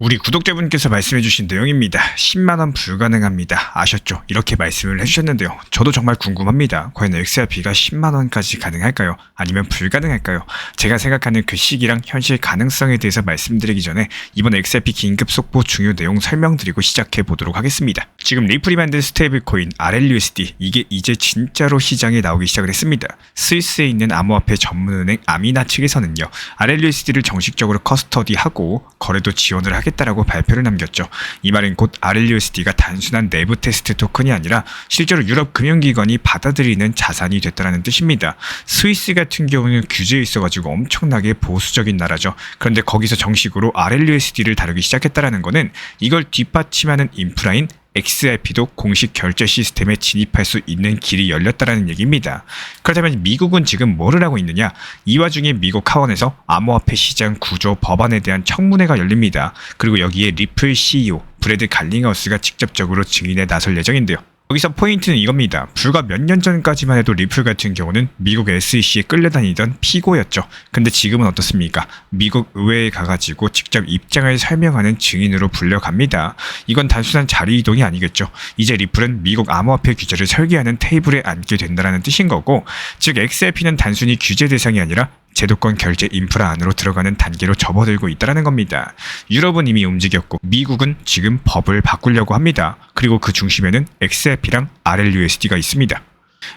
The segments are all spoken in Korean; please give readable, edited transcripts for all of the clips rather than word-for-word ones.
우리 구독자분께서 말씀해주신 내용입니다. 10만원 불가능합니다. 아셨죠? 이렇게 말씀을 해주셨는데요. 저도 정말 궁금합니다. 과연 XRP가 10만원까지 가능할까요? 아니면 불가능할까요? 제가 생각하는 그 시기랑 현실 가능성에 대해서 말씀드리기 전에 이번 XRP 긴급 속보 중요 내용 설명드리고 시작해 보도록 하겠습니다. 지금 리플이 만든 스테이블 코인 RLUSD, 이게 이제 진짜로 시장에 나오기 시작을 했습니다. 스위스에 있는 암호화폐 전문은행 아미나 측에서는요, RLUSD를 정식적으로 커스터디하고 거래도 지원을 하겠다라고 발표를 남겼죠. 이 말은 곧 RLUSD가 단순한 내부 테스트 토큰이 아니라 실제로 유럽 금융기관이 받아들이는 자산이 됐다는 뜻입니다. 스위스 같은 경우는 규제에 있어가지고 엄청나게 보수적인 나라죠. 그런데 거기서 정식으로 RLUSD를 다루기 시작했다는 거는 이걸 뒷받침하는 인프라인 XRP도 공식 결제 시스템에 진입할 수 있는 길이 열렸다는 얘기입니다. 그렇다면 미국은 지금 뭐를 하고 있느냐? 이 와중에 미국 하원에서 암호화폐 시장 구조 법안에 대한 청문회가 열립니다. 그리고 여기에 리플 CEO 브래드 갈링하우스가 직접적으로 증인에 나설 예정인데요. 여기서 포인트는 이겁니다. 불과 몇 년 전까지만 해도 리플 같은 경우는 미국 SEC에 끌려다니던 피고였죠. 근데 지금은 어떻습니까? 미국 의회에 가가지고 직접 입장을 설명하는 증인으로 불려갑니다. 이건 단순한 자리 이동이 아니겠죠. 이제 리플은 미국 암호화폐 규제를 설계하는 테이블에 앉게 된다는 뜻인 거고, 즉 XRP는 단순히 규제 대상이 아니라 제도권 결제 인프라 안으로 들어가는 단계로 접어들고 있다는 겁니다. 유럽은 이미 움직였고 미국은 지금 법을 바꾸려고 합니다. 그리고 그 중심에는 XRP랑 RLUSD가 있습니다.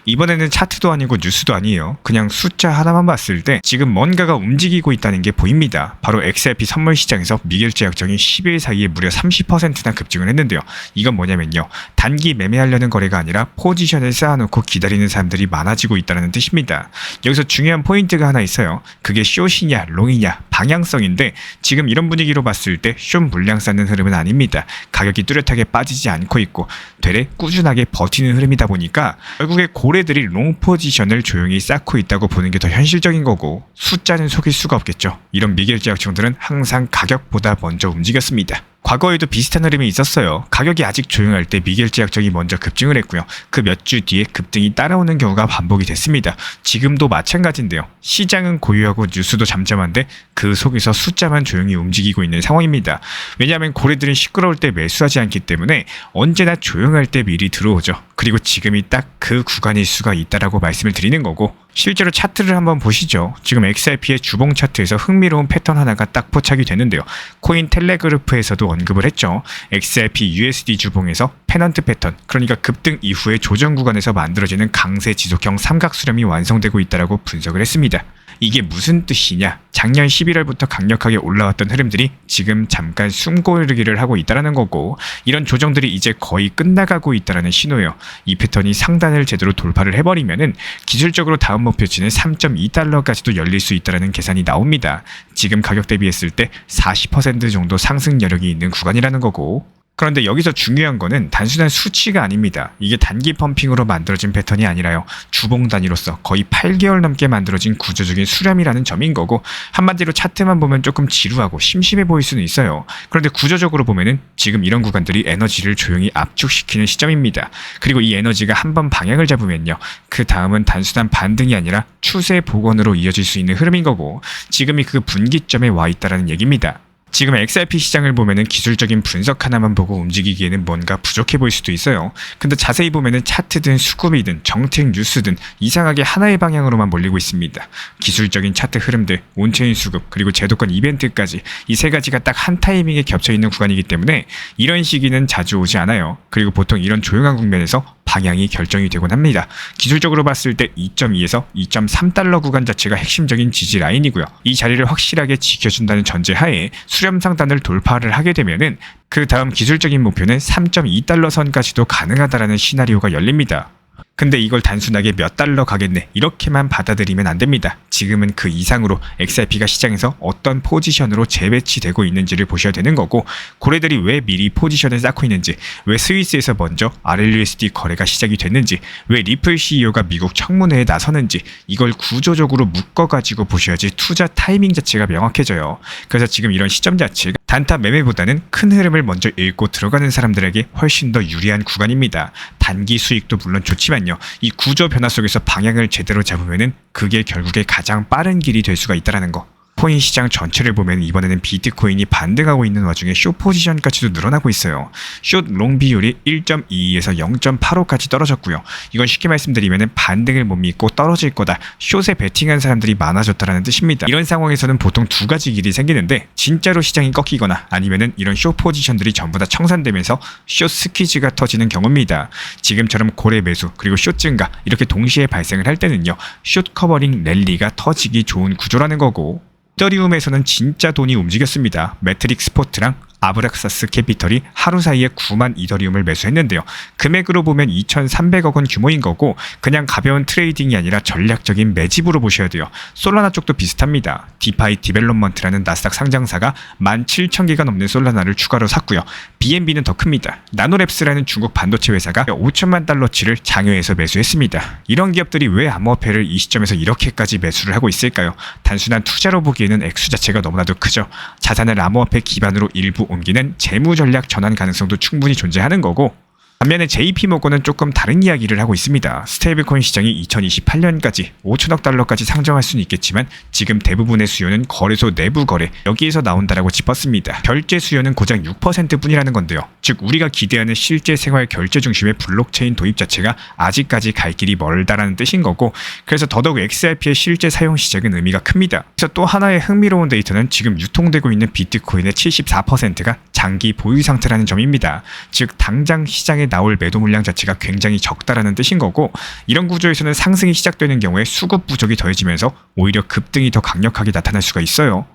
이번에는 차트도 아니고 뉴스도 아니에요. 그냥 숫자 하나만 봤을 때 지금 뭔가가 움직이고 있다는 게 보입니다. 바로 XRP 선물 시장에서 미결제 약정이 10일 사이에 무려 30%나 급증을 했는데요. 이건 뭐냐면요, 단기 매매하려는 거래가 아니라 포지션을 쌓아놓고 기다리는 사람들이 많아지고 있다는 뜻입니다. 여기서 중요한 포인트가 하나 있어요. 그게 숏이냐 롱이냐 방향성인데, 지금 이런 분위기로 봤을 때 숏 물량 쌓는 흐름은 아닙니다. 가격이 뚜렷하게 빠지지 않고 있고 되레 꾸준하게 버티는 흐름이다 보니까 결국에 고래들이 롱 포지션을 조용히 쌓고 있다고 보는 게 더 현실적인 거고, 숫자는 속일 수가 없겠죠. 이런 미결제 약정들은 항상 가격보다 먼저 움직였습니다. 과거에도 비슷한 흐름이 있었어요. 가격이 아직 조용할 때 미결제 약정이 먼저 급증을 했고요. 그 몇 주 뒤에 급등이 따라오는 경우가 반복이 됐습니다. 지금도 마찬가지인데요. 시장은 고요하고 뉴스도 잠잠한데 그 속에서 숫자만 조용히 움직이고 있는 상황입니다. 왜냐하면 고래들은 시끄러울 때 매수하지 않기 때문에 언제나 조용할 때 미리 들어오죠. 그리고 지금이 딱 그 구간일 수가 있다라고 말씀을 드리는 거고, 실제로 차트를 한번 보시죠. 지금 XRP의 주봉 차트에서 흥미로운 패턴 하나가 딱 포착이 되는데요. 코인 텔레그래프에서도 언급을 했죠. XRP USD 주봉에서 페넌트 패턴, 그러니까 급등 이후에 조정 구간에서 만들어지는 강세 지속형 삼각 수렴이 완성되고 있다라고 분석을 했습니다. 이게 무슨 뜻이냐? 작년 11월부터 강력하게 올라왔던 흐름들이 지금 잠깐 숨고르기를 하고 있다는 거고, 이런 조정들이 이제 거의 끝나가고 있다는 신호예요. 이 패턴이 상단을 제대로 돌파를 해버리면은 기술적으로 다음 목표치는 3.2달러까지도 열릴 수 있다는 계산이 나옵니다. 지금 가격 대비했을 때 40% 정도 상승 여력이 있는 구간이라는 거고, 그런데 여기서 중요한 거는 단순한 수치가 아닙니다. 이게 단기 펌핑으로 만들어진 패턴이 아니라요, 주봉 단위로서 거의 8개월 넘게 만들어진 구조적인 수렴이라는 점인 거고, 한마디로 차트만 보면 조금 지루하고 심심해 보일 수는 있어요. 그런데 구조적으로 보면은 지금 이런 구간들이 에너지를 조용히 압축시키는 시점입니다. 그리고 이 에너지가 한번 방향을 잡으면요, 그 다음은 단순한 반등이 아니라 추세 복원으로 이어질 수 있는 흐름인 거고, 지금이 그 분기점에 와 있다는 얘기입니다. 지금 XRP 시장을 보면은 기술적인 분석 하나만 보고 움직이기에는 뭔가 부족해 보일 수도 있어요. 근데 자세히 보면은 차트든 수급이든 정책 뉴스든 이상하게 하나의 방향으로만 몰리고 있습니다. 기술적인 차트 흐름들, 온체인 수급, 그리고 제도권 이벤트까지 이 세 가지가 딱 한 타이밍에 겹쳐 있는 구간이기 때문에 이런 시기는 자주 오지 않아요. 그리고 보통 이런 조용한 국면에서 방향이 결정이 되곤 합니다. 기술적으로 봤을 때 2.2에서 2.3달러 구간 자체가 핵심적인 지지 라인이고요. 이 자리를 확실하게 지켜준다는 전제 하에 수렴 상단을 돌파를 하게 되면은 그 다음 기술적인 목표는 3.2달러 선까지도 가능하다라는 시나리오가 열립니다. 근데 이걸 단순하게 몇 달러 가겠네 이렇게만 받아들이면 안 됩니다. 지금은 그 이상으로 XRP가 시장에서 어떤 포지션으로 재배치되고 있는지를 보셔야 되는 거고, 고래들이 왜 미리 포지션을 쌓고 있는지, 왜 스위스에서 먼저 RLUSD 거래가 시작이 됐는지, 왜 리플 CEO가 미국 청문회에 나서는지, 이걸 구조적으로 묶어가지고 보셔야지 투자 타이밍 자체가 명확해져요. 그래서 지금 이런 시점 자체가 단타 매매보다는 큰 흐름을 먼저 읽고 들어가는 사람들에게 훨씬 더 유리한 구간입니다. 단기 수익도 물론 좋지만요, 이 구조 변화 속에서 방향을 제대로 잡으면은 그게 결국에 가장 빠른 길이 될 수가 있다는 거. 코인 시장 전체를 보면 이번에는 비트코인이 반등하고 있는 와중에 숏 포지션까지도 늘어나고 있어요. 숏 롱 비율이 1.22에서 0.85까지 떨어졌고요. 이건 쉽게 말씀드리면 반등을 못 믿고 떨어질 거다, 숏에 베팅한 사람들이 많아졌다라는 뜻입니다. 이런 상황에서는 보통 두 가지 길이 생기는데, 진짜로 시장이 꺾이거나 아니면은 이런 숏 포지션들이 전부 다 청산되면서 숏 스퀴즈가 터지는 경우입니다. 지금처럼 고래 매수 그리고 숏 증가 이렇게 동시에 발생을 할 때는요, 숏 커버링 랠리가 터지기 좋은 구조라는 거고, 이더리움에서는 진짜 돈이 움직였습니다. 매트릭 스포트랑 아브락사스 캐피털이 하루 사이에 9만 이더리움을 매수했는데요. 금액으로 보면 2,300억 원 규모인 거고, 그냥 가벼운 트레이딩이 아니라 전략적인 매집으로 보셔야 돼요. 솔라나 쪽도 비슷합니다. 디파이 디벨롭먼트라는 나스닥 상장사가 17,000개가 넘는 솔라나를 추가로 샀고요. BNB는 더 큽니다. 나노랩스라는 중국 반도체 회사가 5천만 달러치를 장외에서 매수했습니다. 이런 기업들이 왜 암호화폐를 이 시점에서 이렇게까지 매수를 하고 있을까요? 단순한 투자로 보기에는 액수 자체가 너무나도 크죠. 자산을 암호화폐 기반으로 일부 옮기는 재무 전략 전환 가능성도 충분히 존재하는 거고, 반면에 JP모건은 조금 다른 이야기를 하고 있습니다. 스테이블코인 시장이 2028년까지 5천억 달러까지 상정할 수는 있겠지만 지금 대부분의 수요는 거래소 내부 거래, 여기에서 나온다라고 짚었습니다. 결제 수요는 고작 6% 뿐이라는 건데요. 즉 우리가 기대하는 실제 생활 결제 중심의 블록체인 도입 자체가 아직까지 갈 길이 멀다라는 뜻인 거고, 그래서 더더욱 XRP의 실제 사용 시작은 의미가 큽니다. 그래서 또 하나의 흥미로운 데이터는 지금 유통되고 있는 비트코인의 74%가 장기 보유 상태라는 점입니다. 즉 당장 시장에 나올 매도 물량 자체가 굉장히 적다라는 뜻인 거고, 이런 구조에서는 상승이 시작되는 경우에 수급 부족이 더해지면서 오히려 급등이 더 강력하게 나타날 수가 있어요.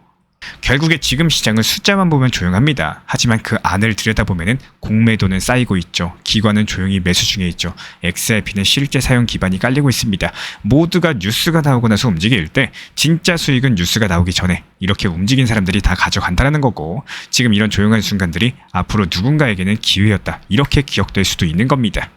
결국에 지금 시장은 숫자만 보면 조용합니다. 하지만 그 안을 들여다보면 공매도는 쌓이고 있죠. 기관은 조용히 매수 중에 있죠. XRP는 실제 사용 기반이 깔리고 있습니다. 모두가 뉴스가 나오고 나서 움직일 때 진짜 수익은 뉴스가 나오기 전에 이렇게 움직인 사람들이 다 가져간다는 거고, 지금 이런 조용한 순간들이 앞으로 누군가에게는 기회였다, 이렇게 기억될 수도 있는 겁니다.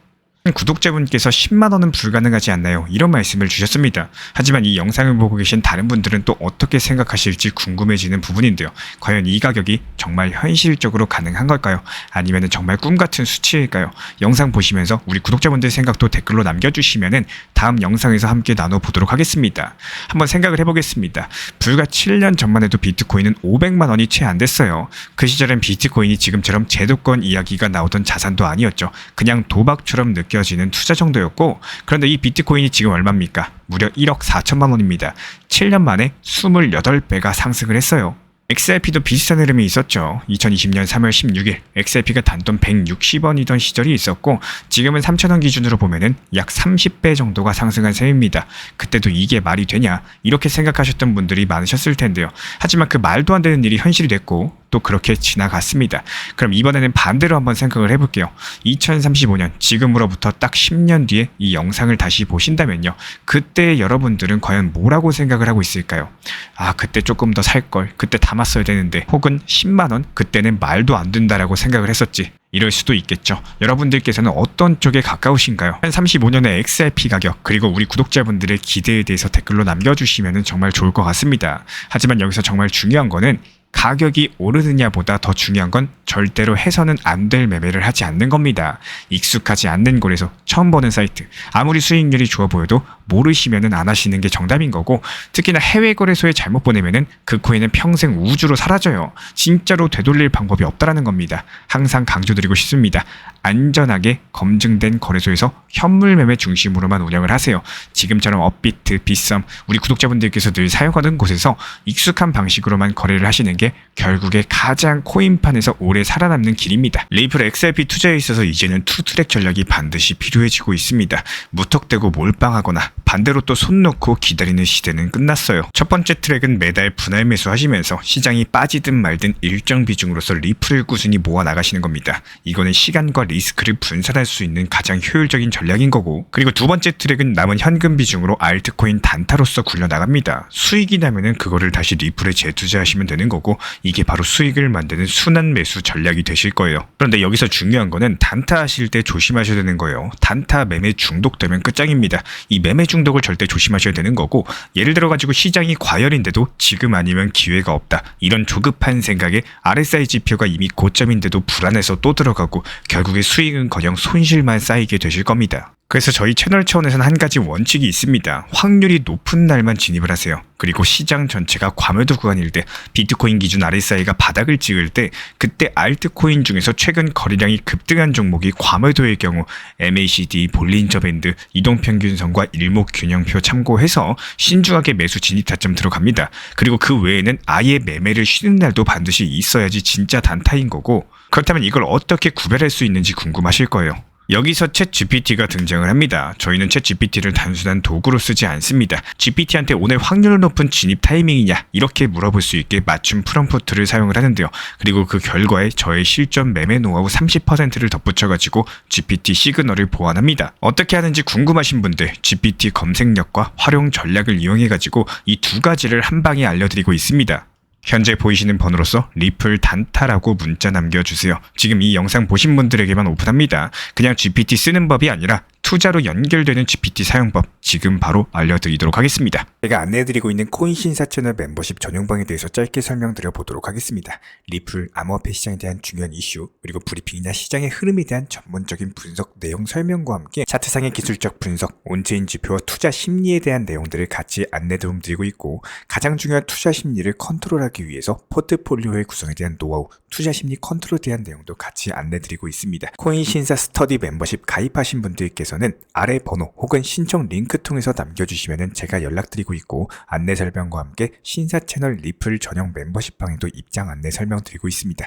구독자분께서 10만원은 불가능하지 않나요? 이런 말씀을 주셨습니다. 하지만 이 영상을 보고 계신 다른 분들은 또 어떻게 생각하실지 궁금해지는 부분인데요. 과연 이 가격이 정말 현실적으로 가능한 걸까요? 아니면 정말 꿈같은 수치일까요? 영상 보시면서 우리 구독자분들 생각도 댓글로 남겨주시면 다음 영상에서 함께 나눠보도록 하겠습니다. 한번 생각을 해보겠습니다. 불과 7년 전만 해도 비트코인은 500만원이 채 안 됐어요. 그 시절엔 비트코인이 지금처럼 제도권 이야기가 나오던 자산도 아니었죠. 그냥 도박처럼 느껴지는 투자 정도였고, 그런데 이 비트코인이 지금 얼마입니까? 무려 1억 4천만 원입니다. 7년 만에 28배가 상승을 했어요. XRP도 비슷한 흐름이 있었죠. 2020년 3월 16일 XRP가 단돈 160원이던 시절이 있었고, 지금은 3,000원 기준으로 보면은 약 30배 정도가 상승한 셈입니다. 그때도 이게 말이 되냐, 이렇게 생각하셨던 분들이 많으셨을 텐데요. 하지만 그 말도 안 되는 일이 현실이 됐고 또 그렇게 지나갔습니다. 그럼 이번에는 반대로 한번 생각을 해볼게요. 2035년 지금으로부터 딱 10년 뒤에 이 영상을 다시 보신다면요, 그때 여러분들은 과연 뭐라고 생각을 하고 있을까요? 아, 그때 조금 더 살걸, 그때 담았어야 되는데, 혹은 10만원, 그때는 말도 안 된다라고 생각을 했었지, 이럴 수도 있겠죠. 여러분들께서는 어떤 쪽에 가까우신가요? 35년의 XRP 가격, 그리고 우리 구독자분들의 기대에 대해서 댓글로 남겨주시면 정말 좋을 것 같습니다. 하지만 여기서 정말 중요한 거는 가격이 오르느냐 보다 더 중요한 건 절대로 해서는 안 될 매매를 하지 않는 겁니다. 익숙하지 않는 거래소, 처음 보는 사이트, 아무리 수익률이 좋아 보여도 모르시면은 안 하시는 게 정답인 거고, 특히나 해외 거래소에 잘못 보내면은 그 코인은 평생 우주로 사라져요. 진짜로 되돌릴 방법이 없다라는 겁니다. 항상 강조드리고 싶습니다. 안전하게 검증된 거래소에서 현물 매매 중심으로만 운영을 하세요. 지금처럼 업비트, 빗썸, 우리 구독자분들께서 늘 사용하는 곳에서 익숙한 방식으로만 거래를 하시는 게 결국에 가장 코인판에서 오래 살아남는 길입니다. 레이플 XRP 투자에 있어서 이제는 투트랙 전략이 반드시 필요해지고 있습니다. 무턱대고 몰빵하거나 반대로 또 손 놓고 기다리는 시대는 끝났어요. 첫 번째 트랙은 매달 분할 매수하시면서 시장이 빠지든 말든 일정 비중으로서 리플을 꾸준히 모아 나가시는 겁니다. 이거는 시간과 리스크를 분산할 수 있는 가장 효율적인 전략인 거고, 그리고 두 번째 트랙은 남은 현금 비중으로 알트코인 단타로서 굴려나갑니다. 수익이 나면은 그거를 다시 리플에 재투자하시면 되는 거고, 이게 바로 수익을 만드는 순환 매수 전략이 되실 거예요. 그런데 여기서 중요한 거는 단타 하실 때 조심하셔야 되는 거예요. 단타 매매 중독되면 끝장입니다. 이 매매 구매 중독을 절대 조심하셔야 되는 거고, 예를 들어가지고 시장이 과열인데도 지금 아니면 기회가 없다, 이런 조급한 생각에 RSI 지표가 이미 고점인데도 불안해서 또 들어가고 결국에 수익은커녕 손실만 쌓이게 되실 겁니다. 그래서 저희 채널 차원에서는 한 가지 원칙이 있습니다. 확률이 높은 날만 진입을 하세요. 그리고 시장 전체가 과매도 구간일 때, 비트코인 기준 RSI가 바닥을 찍을 때, 그때 알트코인 중에서 최근 거래량이 급등한 종목이 과매도의 경우 MACD, 볼린저 밴드, 이동평균선과 일목균형표 참고해서 신중하게 매수 진입 타점 들어갑니다. 그리고 그 외에는 아예 매매를 쉬는 날도 반드시 있어야지 진짜 단타인 거고, 그렇다면 이걸 어떻게 구별할 수 있는지 궁금하실 거예요. 여기서 챗 GPT가 등장을 합니다. 저희는 챗 GPT를 단순한 도구로 쓰지 않습니다. GPT한테 오늘 확률 높은 진입 타이밍이냐, 이렇게 물어볼 수 있게 맞춤 프롬프트를 사용을 하는데요. 그리고 그 결과에 저의 실전 매매 노하우 30%를 덧붙여가지고 GPT 시그널을 보완합니다. 어떻게 하는지 궁금하신 분들, GPT 검색력과 활용 전략을 이용해가지고 이 두 가지를 한 방에 알려드리고 있습니다. 현재 보이시는 번호로서 리플 단타라고 문자 남겨주세요. 지금 이 영상 보신 분들에게만 오픈합니다. 그냥 GPT 쓰는 법이 아니라 투자로 연결되는 GPT 사용법 지금 바로 알려드리도록 하겠습니다. 제가 안내해드리고 있는 코인 신사 채널 멤버십 전용방에 대해서 짧게 설명드려 보도록 하겠습니다. 리플, 암호화폐 시장에 대한 중요한 이슈, 그리고 브리핑이나 시장의 흐름에 대한 전문적인 분석 내용 설명과 함께 차트상의 기술적 분석, 온체인 지표와 투자 심리에 대한 내용들을 같이 안내 도움드리고 있고, 가장 중요한 투자 심리를 컨트롤하기 위해서 포트폴리오의 구성에 대한 노하우, 투자 심리 컨트롤에 대한 내용도 같이 안내드리고 있습니다. 코인 신사 스터디 멤버십 가입하신 분들께서는 아래 번호 혹은 신청 링크 통해서 남겨주시면 제가 연락드리고 있고, 안내 설명과 함께 신사 채널 리플 전용 멤버십 방에도 입장 안내 설명드리고 있습니다.